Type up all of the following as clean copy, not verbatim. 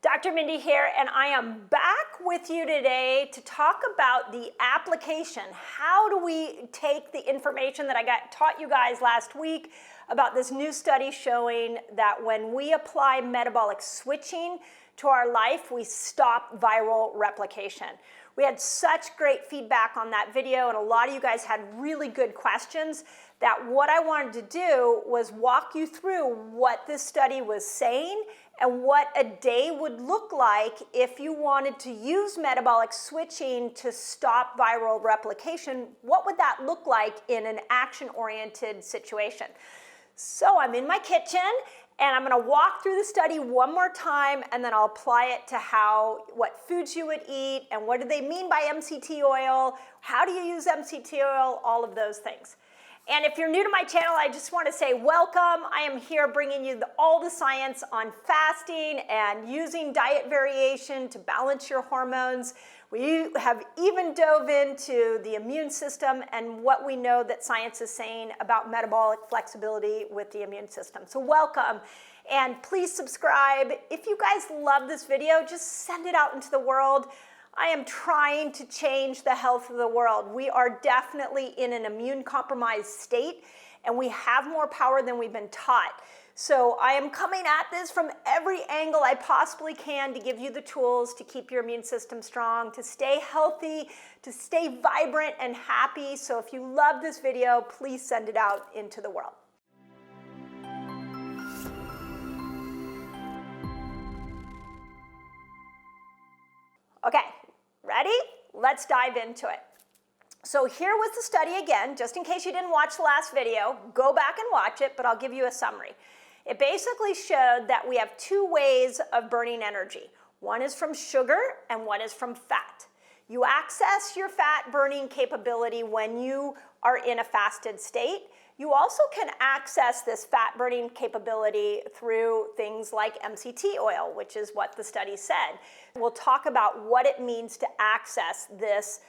Dr. Mindy here, and I am back with you today to talk about the application. How do we take the information that I taught you guys last week about this new study showing that when we apply metabolic switching to our life, we stop viral replication. We had such great feedback on that video, and a lot of you guys had really good questions that what I wanted to do was walk you through what this study was saying and what a day would look like if you wanted to use metabolic switching to stop viral replication. What would that look like in an action-oriented situation? So I'm in my kitchen, and I'm going to walk through the study one more time, and then I'll apply it to what foods you would eat, and what do they mean by MCT oil, how do you use MCT oil, all of those things. And if you're new to my channel, I just want to say welcome. I am here bringing you all the science on fasting and using diet variation to balance your hormones. We have even dove into the immune system and what we know that science is saying about metabolic flexibility with the immune system. So welcome, and please subscribe. If you guys love this video, just send it out into the world. I am trying to change the health of the world. We are definitely in an immune-compromised state, and we have more power than we've been taught. So I am coming at this from every angle I possibly can to give you the tools to keep your immune system strong, to stay healthy, to stay vibrant and happy. So if you love this video, please send it out into the world. Okay, ready? Let's dive into it. So here was the study again, just in case you didn't watch the last video, go back and watch it, but I'll give you a summary. It basically showed that we have two ways of burning energy. One is from sugar and one is from fat. You access your fat burning capability when you are in a fasted state. You also can access this fat burning capability through things like MCT oil, which is what the study said. We'll talk about what it means to access this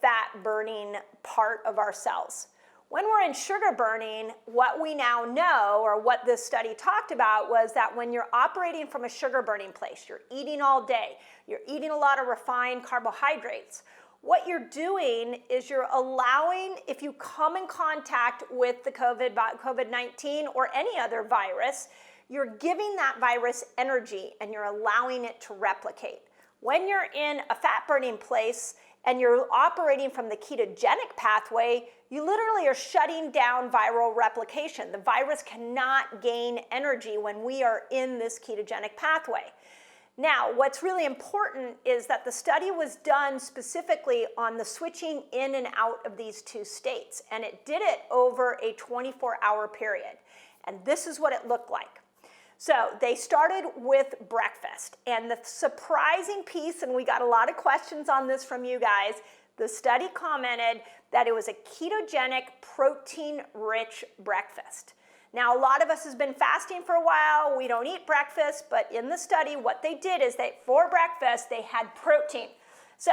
fat burning part of our cells. When we're in sugar burning, what we now know, or what this study talked about, was that when you're operating from a sugar burning place, you're eating all day, you're eating a lot of refined carbohydrates, what you're doing is you're allowing, if you come in contact with the COVID-19 or any other virus, you're giving that virus energy and you're allowing it to replicate. When you're in a fat-burning place and you're operating from the ketogenic pathway, you literally are shutting down viral replication. The virus cannot gain energy when we are in this ketogenic pathway. Now, what's really important is that the study was done specifically on the switching in and out of these two states, and it did it over a 24-hour period. And this is what it looked like. So they started with breakfast, and the surprising piece, and we got a lot of questions on this from you guys, the study commented that it was a ketogenic, protein-rich breakfast. Now, a lot of us has been fasting for a while. We don't eat breakfast, but in the study, what they did is for breakfast, they had protein. So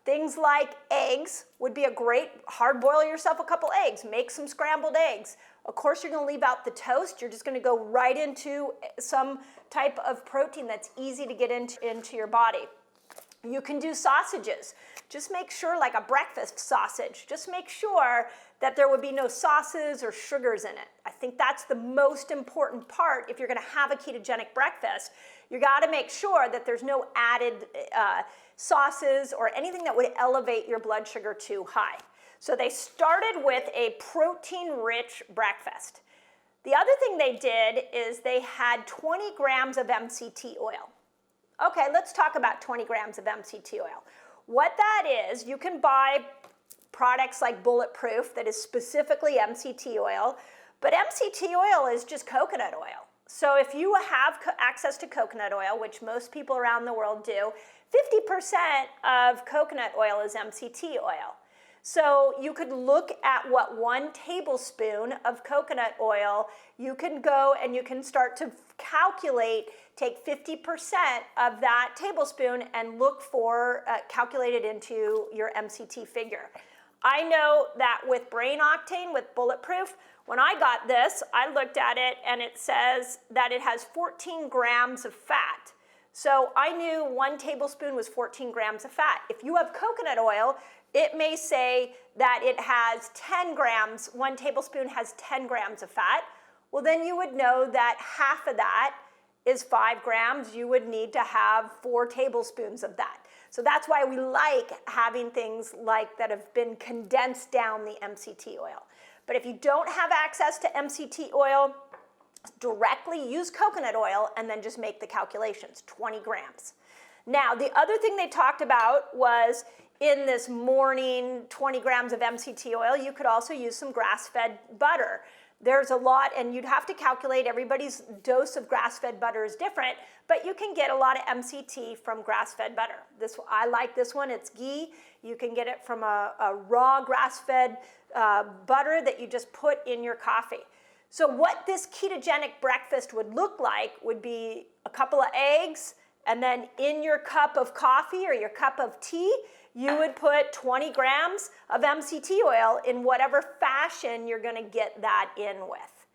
things like eggs would be a great, hard boil yourself a couple eggs, make some scrambled eggs. Of course, you're going to leave out the toast. You're just going to go right into some type of protein that's easy to get into your body. You can do sausages. Just make sure, like a breakfast sausage, just make sure that there would be no sauces or sugars in it. I think that's the most important part. If you're going to have a ketogenic breakfast, you got to make sure that there's no added sauces or anything that would elevate your blood sugar too high. So they started with a protein-rich breakfast. The other thing they did is they had 20 grams of MCT oil. Okay, let's talk about 20 grams of MCT oil. What that is, you can buy products like Bulletproof that is specifically MCT oil, but MCT oil is just coconut oil. So if you have access to coconut oil, which most people around the world do, 50% of coconut oil is MCT oil. So you could look at what 1 tablespoon of coconut oil, you can go and you can start to calculate, take 50% of that tablespoon and look for, calculate it into your MCT figure. I know that with Brain Octane, with Bulletproof, when I got this, I looked at it and it says that it has 14 grams of fat. So I knew 1 tablespoon was 14 grams of fat. If you have coconut oil, it may say that it has 10 grams, 1 tablespoon has 10 grams of fat. Well, then you would know that half of that is 5 grams. You would need to have 4 tablespoons of that. So that's why we like having things like that have been condensed down the MCT oil. But if you don't have access to MCT oil, directly use coconut oil and then just make the calculations, 20 grams. Now, the other thing they talked about was in this morning 20 grams of MCT oil, you could also use some grass-fed butter. There's a lot, and you'd have to calculate, everybody's dose of grass-fed butter is different, but you can get a lot of MCT from grass-fed butter. I like this one, it's Ghee. You can get it from a raw grass-fed butter that you just put in your coffee. So what this ketogenic breakfast would look like would be a couple of eggs, and then in your cup of coffee or your cup of tea, you would put 20 grams of MCT oil in whatever fashion you're going to get that in with.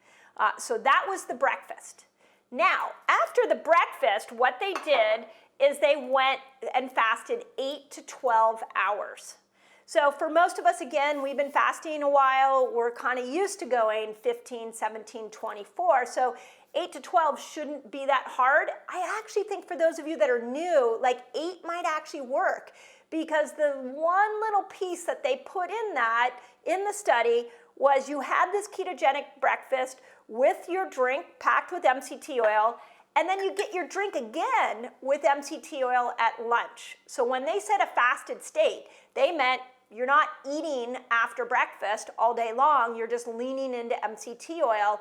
So that was the breakfast. Now, after the breakfast, what they did is they went and fasted 8 to 12 hours. So for most of us, again, we've been fasting a while. We're kind of used to going 15, 17, 24. So 8 to 12 shouldn't be that hard. I actually think for those of you that are new, like 8 might actually work, because the one little piece that they put in the study was you had this ketogenic breakfast with your drink packed with MCT oil, and then you get your drink again with MCT oil at lunch. So when they said a fasted state, they meant you're not eating after breakfast all day long, you're just leaning into MCT oil.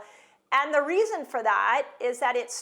And the reason for that is that it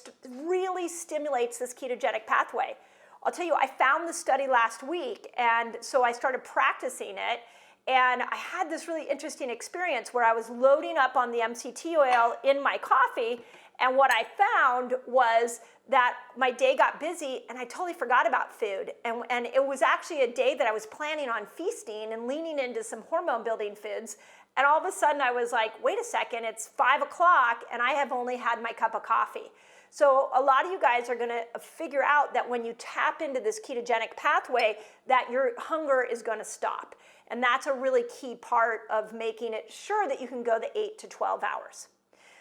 really stimulates this ketogenic pathway. I'll tell you, I found the study last week, and so I started practicing it, and I had this really interesting experience where I was loading up on the MCT oil in my coffee, and what I found was that my day got busy and I totally forgot about food. And it was actually a day that I was planning on feasting and leaning into some hormone building foods. And all of a sudden I was like, wait a second, it's 5 o'clock and I have only had my cup of coffee. So a lot of you guys are gonna figure out that when you tap into this ketogenic pathway, that your hunger is gonna stop. And that's a really key part of making it sure that you can go the 8 to 12 hours.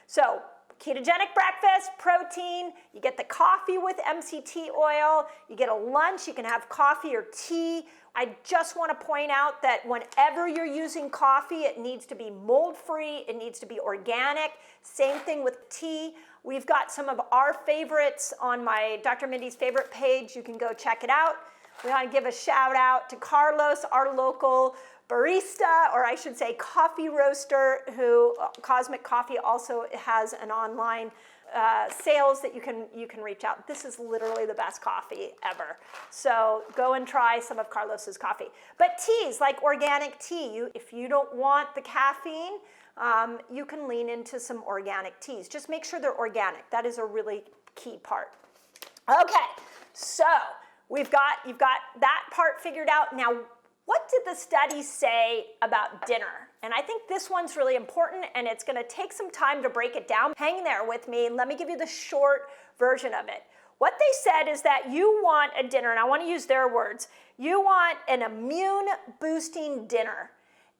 So ketogenic breakfast, protein, you get the coffee with MCT oil, you get a lunch, you can have coffee or tea. I just want to point out that whenever you're using coffee, it needs to be mold-free, it needs to be organic. Same thing with tea. We've got some of our favorites on my Dr. Mindy's favorite page. You can go check it out. We want to give a shout out to Carlos, our local barista, or I should say coffee roaster, who Cosmic Coffee also has an online sales that you can reach out. This is literally the best coffee ever. So go and try some of Carlos's coffee. But teas, like organic tea, if you don't want the caffeine, you can lean into some organic teas. Just make sure they're organic. That is a really key part. Okay, so you've got that part figured out. Now, what did the study say about dinner? And I think this one's really important, and it's gonna take some time to break it down. Hang there with me, and let me give you the short version of it. What they said is that you want a dinner, and I wanna use their words, you want an immune boosting dinner.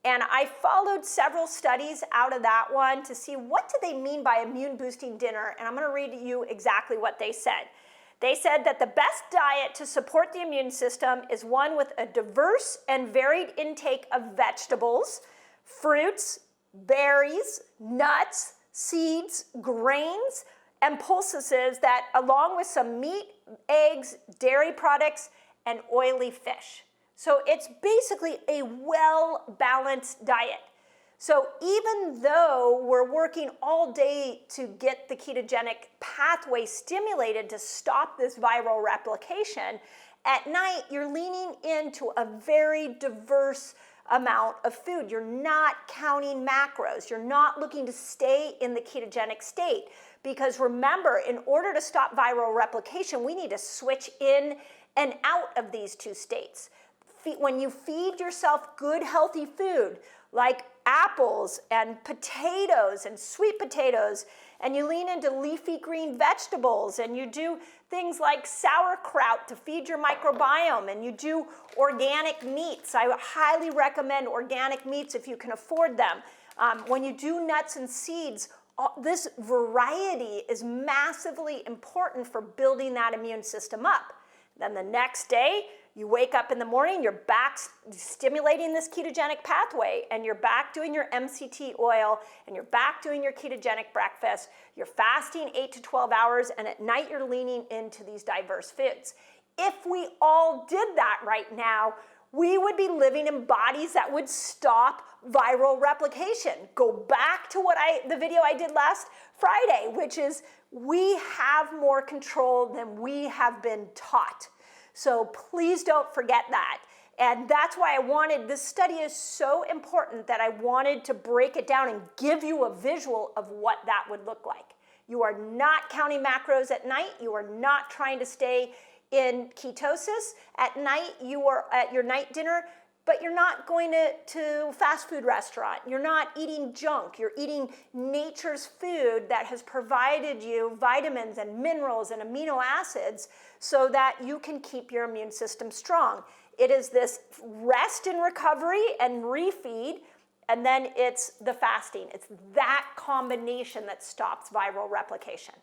And I followed several studies out of that one to see what do they mean by immune boosting dinner, and I'm gonna read you exactly what they said. They said that the best diet to support the immune system is one with a diverse and varied intake of vegetables, fruits, berries, nuts, seeds, grains, and pulses that, along with some meat, eggs, dairy products, and oily fish. So it's basically a well-balanced diet. So even though we're working all day to get the ketogenic pathway stimulated to stop this viral replication, at night you're leaning into a very diverse amount of food. You're not counting macros. You're not looking to stay in the ketogenic state, because remember, in order to stop viral replication, we need to switch in and out of these two states. When you feed yourself good, healthy food, like apples and potatoes and sweet potatoes and you lean into leafy green vegetables, and you do things like sauerkraut to feed your microbiome, and you do organic meats. I highly recommend organic meats if you can afford them. When you do nuts and seeds, this variety is massively important for building that immune system up. Then the next day, you wake up in the morning, you're back stimulating this ketogenic pathway, and you're back doing your MCT oil, and you're back doing your ketogenic breakfast. You're fasting 8 to 12 hours, and at night you're leaning into these diverse foods. If we all did that right now, we would be living in bodies that would stop viral replication. Go back to the video I did last Friday, which is we have more control than we have been taught. So please don't forget that. And that's why this study is so important that I wanted to break it down and give you a visual of what that would look like. You are not counting macros at night. You are not trying to stay in ketosis. At night, you are at your night dinner, but you're not going to fast food restaurant. You're not eating junk. You're eating nature's food that has provided you vitamins and minerals and amino acids so that you can keep your immune system strong. It is this rest and recovery and refeed, and then it's the fasting. It's that combination that stops viral replication.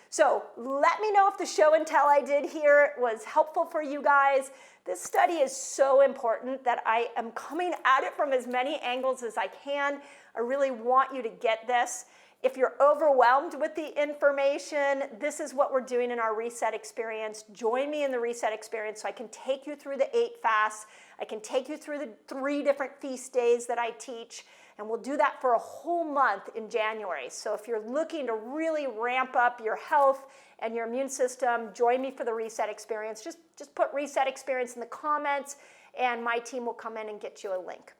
So let me know if the show and tell I did here was helpful for you guys. This study is so important that I am coming at it from as many angles as I can. I really want you to get this. If you're overwhelmed with the information, this is what we're doing in our Reset Experience. Join me in the Reset Experience so I can take you through the 8 fasts. I can take you through the 3 different feast days that I teach. And we'll do that for a whole month in January. So if you're looking to really ramp up your health and your immune system, join me for the Reset Experience. Just put Reset Experience in the comments, and my team will come in and get you a link.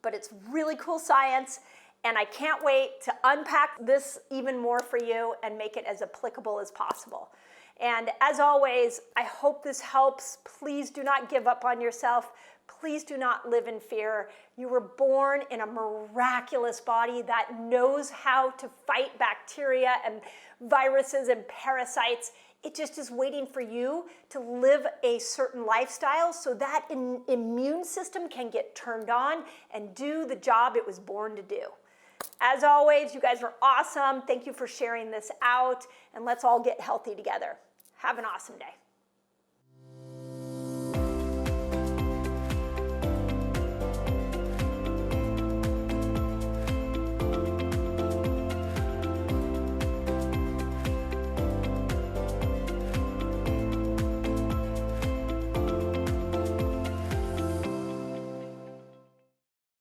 But it's really cool science, and I can't wait to unpack this even more for you and make it as applicable as possible. And as always, I hope this helps. Please do not give up on yourself. Please do not live in fear. You were born in a miraculous body that knows how to fight bacteria and viruses and parasites. It just is waiting for you to live a certain lifestyle so that immune system can get turned on and do the job it was born to do. As always, you guys are awesome. Thank you for sharing this out, and let's all get healthy together. Have an awesome day.